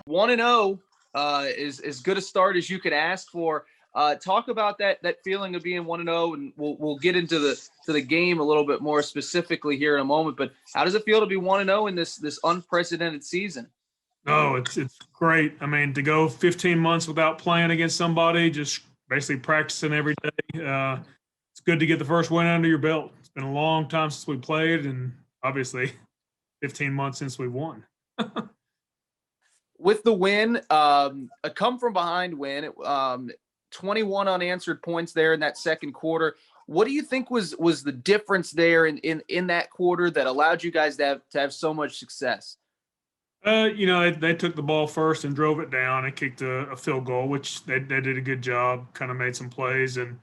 1-0 is as good a start as you could ask for. Talk about that feeling of being 1-0, and we'll get into the game a little bit more specifically here in a moment. But how does it feel to be 1-0 in this unprecedented season? No, it's great. I mean, to go 15 months without playing against somebody, just basically practicing every day. It's good to get the first win under your belt. It's been a long time since we played, and obviously 15 months since we won. With the win, a come from behind win, 21 unanswered points there in that second quarter. What do you think was the difference there in that quarter that allowed you guys to have so much success? They took the ball first and drove it down and kicked a field goal, which they did a good job, kind of made some plays. And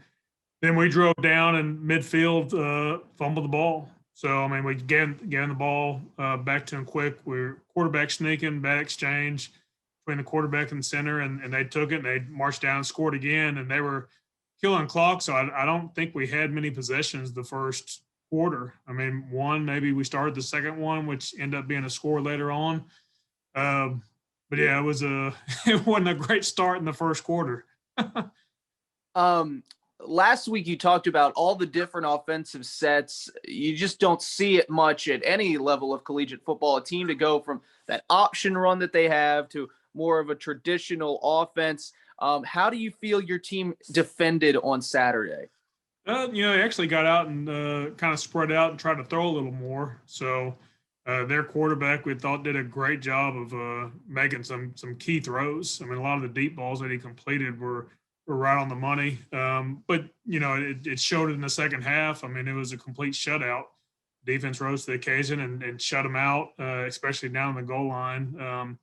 then we drove down and midfield fumbled the ball. So, I mean, we gave the ball back to him quick. We're quarterback sneaking, bad exchange between the quarterback and the center, and they took it and they marched down and scored again. And they were killing clock. So I don't think we had many possessions the first quarter. I mean, maybe we started the second one, which ended up being a score later on. But yeah, it wasn't a great start in the first quarter. Last week you talked about all the different offensive sets. You just don't see it much at any level of collegiate football. A team to go from that option run that they have to more of a traditional offense. How do you feel your team defended on Saturday? They actually got out and kind of spread out and tried to throw a little more. So their quarterback, we thought, did a great job of making some key throws. I mean, a lot of the deep balls that he completed were right on the money. But it showed it in the second half. I mean, it was a complete shutout. Defense rose to the occasion and shut them out, especially down the goal line.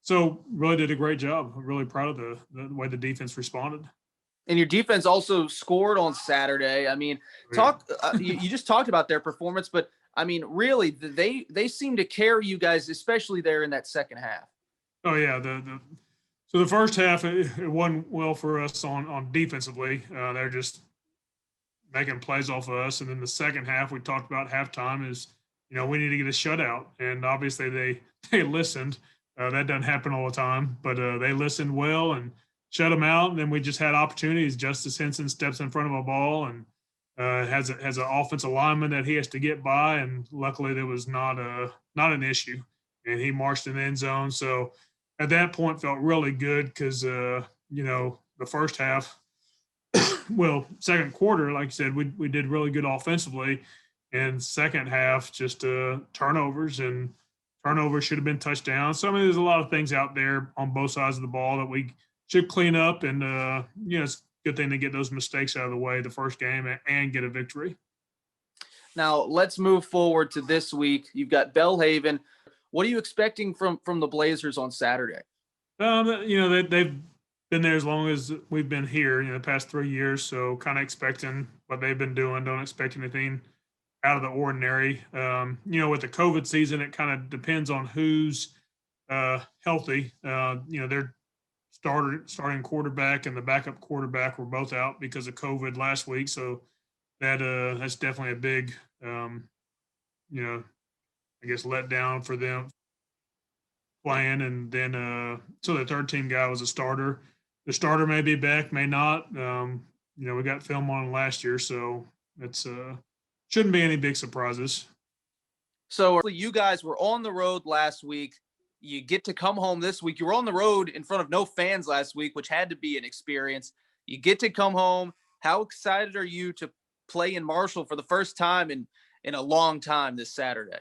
So really did a great job. I'm really proud of the way the defense responded. And your defense also scored on Saturday. I mean, you just talked about their performance, but I mean, really, they seem to carry you guys, especially there in that second half. Oh yeah, so the first half it wasn't well for us on defensively. They're just making plays off of us, and then the second half we talked about halftime is we need to get a shutout, and obviously they listened. That doesn't happen all the time, but they listened well and shut them out. And then we just had opportunities. Justice Henson steps in front of a ball and has an offensive lineman that he has to get by, and luckily there was not an issue, and he marched in the end zone. So at that point, felt really good because the first half, second quarter, like you said, we did really good offensively, and second half just turnovers should have been touchdowns. So I mean, there's a lot of things out there on both sides of the ball that we should clean up, and it's a good thing to get those mistakes out of the way the first game and get a victory. Now let's move forward to this week. You've got Belhaven. What are you expecting from the Blazers on Saturday? They've been there as long as we've been here, the past 3 years. So kind of expecting what they've been doing. Don't expect anything out of the ordinary. With the COVID season, it kind of depends on who's healthy. Their starting quarterback and the backup quarterback were both out because of COVID last week. So that's definitely a big, I guess, let down for them playing. And then, so the third team guy was a starter. The starter may be back, may not. We got film on him last year, so it's shouldn't be any big surprises. So you guys were on the road last week. You get to come home this week. You were on the road in front of no fans last week, which had to be an experience. You get to come home. How excited are you to play in Marshall for the first time in a long time this Saturday?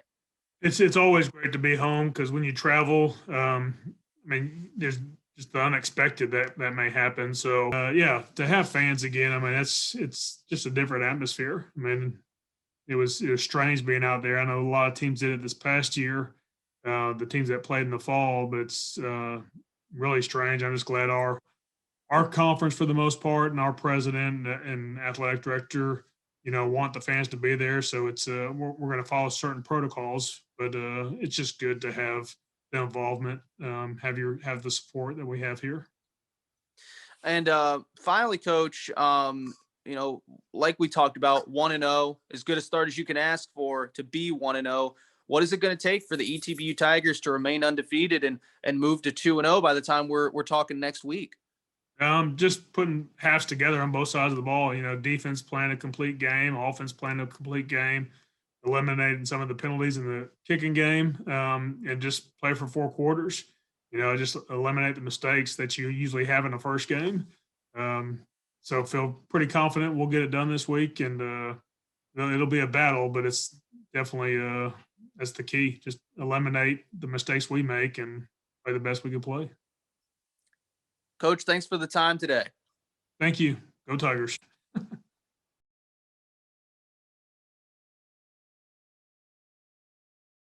It's always great to be home because when you travel, there's just the unexpected that may happen. So to have fans again, it's just a different atmosphere. It was strange being out there. I know a lot of teams did it this past year, the teams that played in the fall, but it's really strange. I'm just glad our conference, for the most part, and our president and athletic director, want the fans to be there. So it's we're going to follow certain protocols, but it's just good to have the involvement, have the support that we have here. And finally, Coach, like we talked about, 1-0, as good a start as you can ask for to be 1-0. what is it going to take for the ETBU Tigers to remain undefeated and move to 2-0 by the time we're talking next week? Just putting halves together on both sides of the ball. Defense playing a complete game, offense playing a complete game, eliminating some of the penalties in the kicking game, and just play for 4 quarters. Just eliminate the mistakes that you usually have in the first game. So feel pretty confident we'll get it done this week, and it'll be a battle, but it's definitely that's the key. Just eliminate the mistakes we make and play the best we can play. Coach, thanks for the time today. Thank you. Go Tigers.